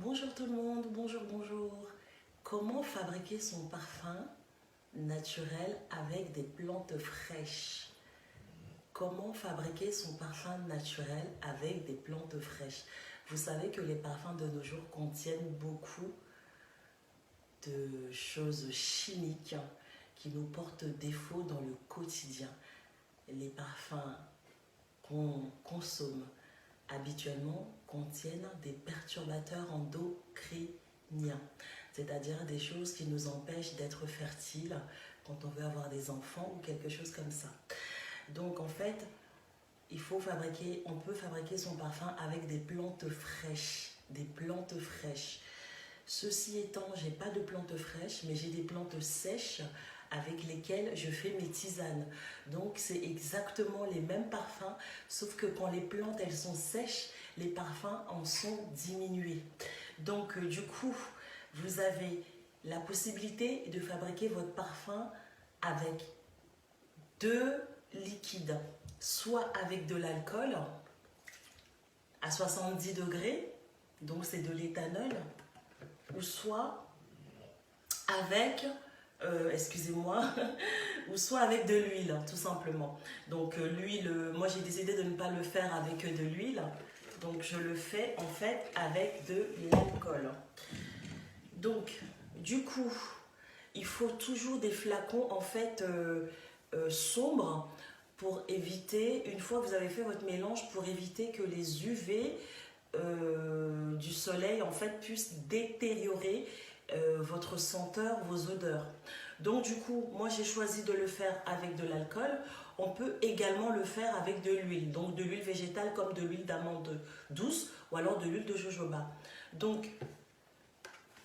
Bonjour tout le monde, bonjour, bonjour. Comment fabriquer son parfum naturel avec des plantes fraîches? Comment fabriquer son parfum naturel avec des plantes fraîches? Vous savez que les parfums de nos jours contiennent beaucoup de choses chimiques qui nous portent défaut dans le quotidien. Les parfums qu'on consomme habituellement contiennent des perturbateurs endocriniens, c'est-à-dire des choses qui nous empêchent d'être fertiles quand on veut avoir des enfants ou quelque chose comme ça. Donc en fait, on peut fabriquer son parfum avec des plantes fraîches, des plantes fraîches. Ceci étant, j'ai pas de plantes fraîches, mais j'ai des plantes sèches avec lesquelles je fais mes tisanes. Donc c'est exactement les mêmes parfums, sauf que quand les plantes elles sont sèches, les parfums en sont diminués. Donc du coup, vous avez la possibilité de fabriquer votre parfum avec deux liquides, soit avec de l'alcool à 70 degrés, donc c'est de l'éthanol, ou soit avec, excusez-moi, ou soit avec de l'huile, tout simplement. Donc l'huile, moi j'ai décidé de ne pas le faire avec de l'huile, donc je le fais en fait avec de l'alcool. Donc du coup, il faut toujours des flacons en fait sombres pour éviter, une fois que vous avez fait votre mélange, pour éviter que les UV du soleil en fait puissent détériorer votre senteur, vos odeurs. Donc du coup, moi j'ai choisi de le faire avec de l'alcool. On peut également le faire avec de l'huile, donc de l'huile végétale comme de l'huile d'amande douce ou alors de l'huile de jojoba. Donc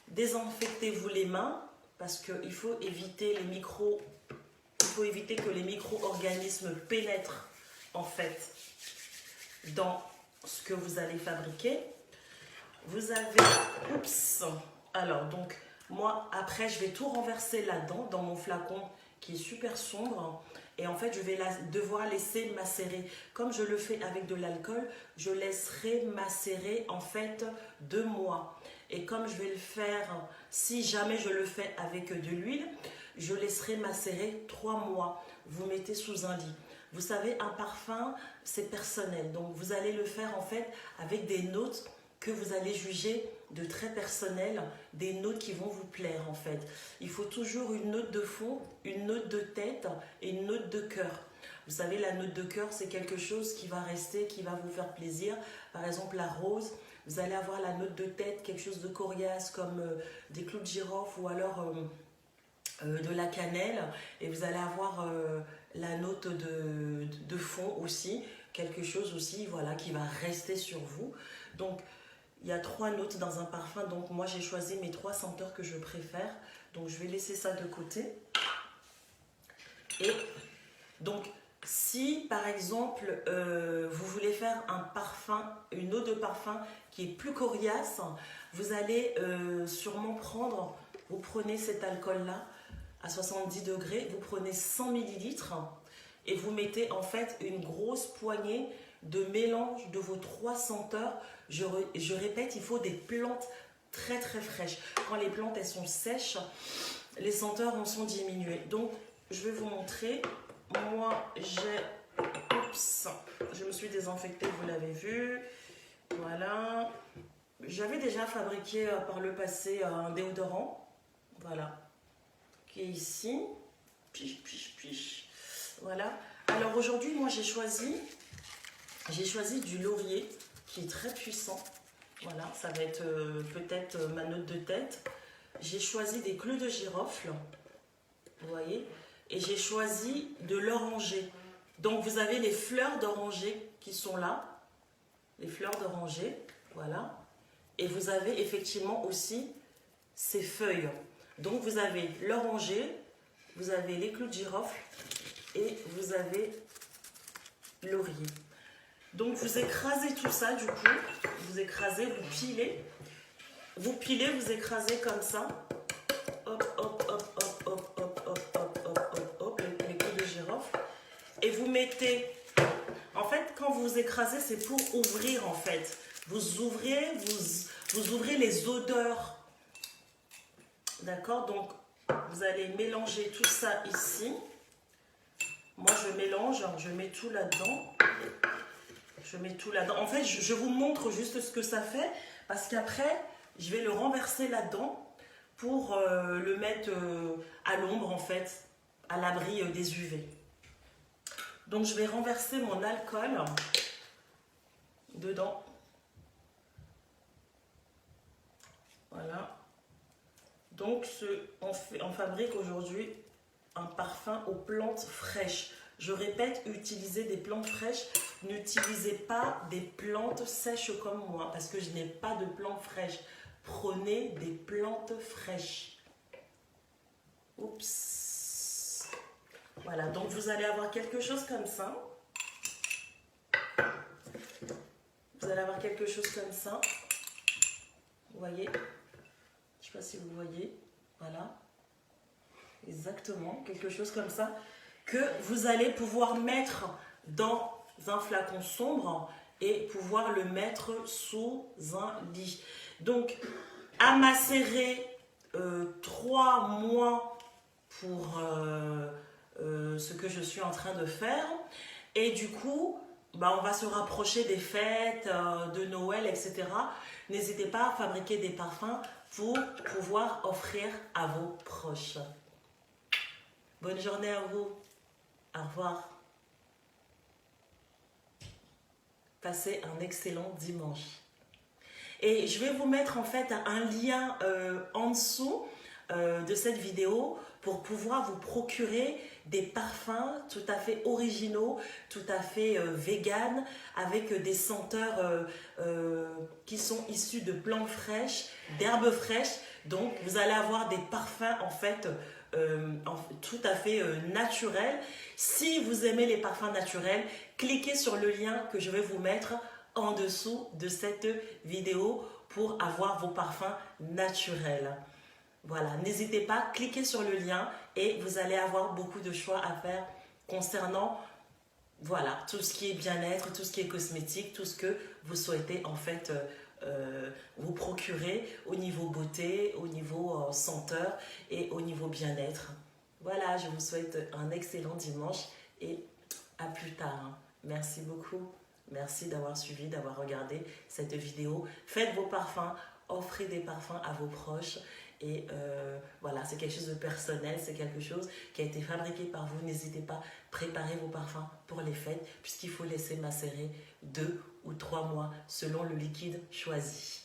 désinfectez-vous les mains parce qu'il faut éviter que les micro-organismes pénètrent en fait dans ce que vous allez fabriquer. Vous avez, oups, alors donc moi après je vais tout renverser là-dedans dans mon flacon qui est super sombre et en fait je vais devoir laisser macérer. Comme je le fais avec de l'alcool, je laisserai macérer en fait 2 mois. Et comme je vais le faire, si jamais je le fais avec de l'huile, je laisserai macérer 3 mois. Vous mettez sous un lit. Vous savez, un parfum, c'est personnel. Donc, vous allez le faire en fait avec des notes que vous allez juger de très personnelles, des notes qui vont vous plaire en fait. Il faut toujours une note de fond, une note de tête et une note de cœur. Vous savez, la note de cœur, c'est quelque chose qui va rester, qui va vous faire plaisir. Par exemple, la rose, vous allez avoir la note de tête, quelque chose de coriace comme des clous de girofle ou alors de la cannelle. Et vous allez avoir la note de fond aussi, quelque chose aussi voilà, qui va rester sur vous. Donc, il y a 3 notes dans un parfum. Donc, moi, j'ai choisi mes 3 senteurs que je préfère. Donc, je vais laisser ça de côté. Et donc, si par exemple vous voulez faire un parfum, une eau de parfum qui est plus coriace, vous allez sûrement prendre, vous prenez cet alcool-là à 70 degrés, vous prenez 100 millilitres et vous mettez en fait une grosse poignée de mélange de vos 3 senteurs. Je répète, il faut des plantes très très fraîches. Quand les plantes elles sont sèches, les senteurs en sont diminuées. Donc, je vais vous montrer. Moi, oups, je me suis désinfectée, vous l'avez vu. Voilà. J'avais déjà fabriqué par le passé un déodorant. Voilà. Qui est ici. Piche, piche, piche. Voilà. Alors aujourd'hui, moi, j'ai choisi du laurier qui est très puissant. Voilà, ça va être peut-être ma note de tête. J'ai choisi des clous de girofle. Vous voyez? Et j'ai choisi de l'oranger. Donc vous avez les fleurs d'oranger qui sont là. Les fleurs d'oranger, voilà. Et vous avez effectivement aussi ces feuilles. Donc vous avez l'oranger, vous avez les clous de girofle et vous avez laurier. Donc vous écrasez tout ça du coup. Vous écrasez, vous pilez. Vous pilez, vous écrasez comme ça. Hop, hop, hop, hop, hop, hop, hop, hop, hop, hop, les clous de girofle. Et vous mettez, en fait, quand vous écrasez, c'est pour ouvrir en fait. Vous ouvrez, Vous ouvrez les odeurs. D'accord? Donc, vous allez mélanger tout ça ici. Moi, je mélange, je mets tout là-dedans. Je mets tout là-dedans. En fait, je vous montre juste ce que ça fait parce qu'après, je vais le renverser là-dedans pour le mettre à l'ombre, en fait, à l'abri des UV. Donc, je vais renverser mon alcool dedans. Voilà. Donc, on fabrique aujourd'hui un parfum aux plantes fraîches. Je répète, utilisez des plantes fraîches. N'utilisez pas des plantes sèches comme moi parce que je n'ai pas de plantes fraîches. Prenez des plantes fraîches. Oups. Voilà, donc vous allez avoir quelque chose comme ça. Vous allez avoir quelque chose comme ça. Vous voyez? Je ne sais pas si vous voyez. Voilà. Exactement, quelque chose comme ça. Que vous allez pouvoir mettre dans un flacon sombre et pouvoir le mettre sous un lit. Donc, à macérer 3 mois pour ce que je suis en train de faire. Et du coup, on va se rapprocher des fêtes, de Noël, etc. N'hésitez pas à fabriquer des parfums pour pouvoir offrir à vos proches. Bonne journée à vous. Au revoir. Passez un excellent dimanche. Et je vais vous mettre en fait un lien en dessous de cette vidéo pour pouvoir vous procurer des parfums tout à fait originaux, tout à fait vegan, avec des senteurs qui sont issus de plantes fraîches, d'herbes fraîches. Donc vous allez avoir des parfums en fait tout à fait naturels. Si vous aimez les parfums naturels, cliquez sur le lien que je vais vous mettre en dessous de cette vidéo pour avoir vos parfums naturels. Voilà, n'hésitez pas, cliquez sur le lien et vous allez avoir beaucoup de choix à faire concernant voilà, tout ce qui est bien-être, tout ce qui est cosmétique, tout ce que vous souhaitez en fait vous procurer au niveau beauté, au niveau senteur et au niveau bien-être. Voilà, je vous souhaite un excellent dimanche et à plus tard. Merci beaucoup. Merci d'avoir suivi, d'avoir regardé cette vidéo. Faites vos parfums, offrez des parfums à vos proches. Et voilà, c'est quelque chose de personnel, c'est quelque chose qui a été fabriqué par vous. N'hésitez pas, préparez vos parfums pour les fêtes puisqu'il faut laisser macérer 2 ou 3 mois selon le liquide choisi.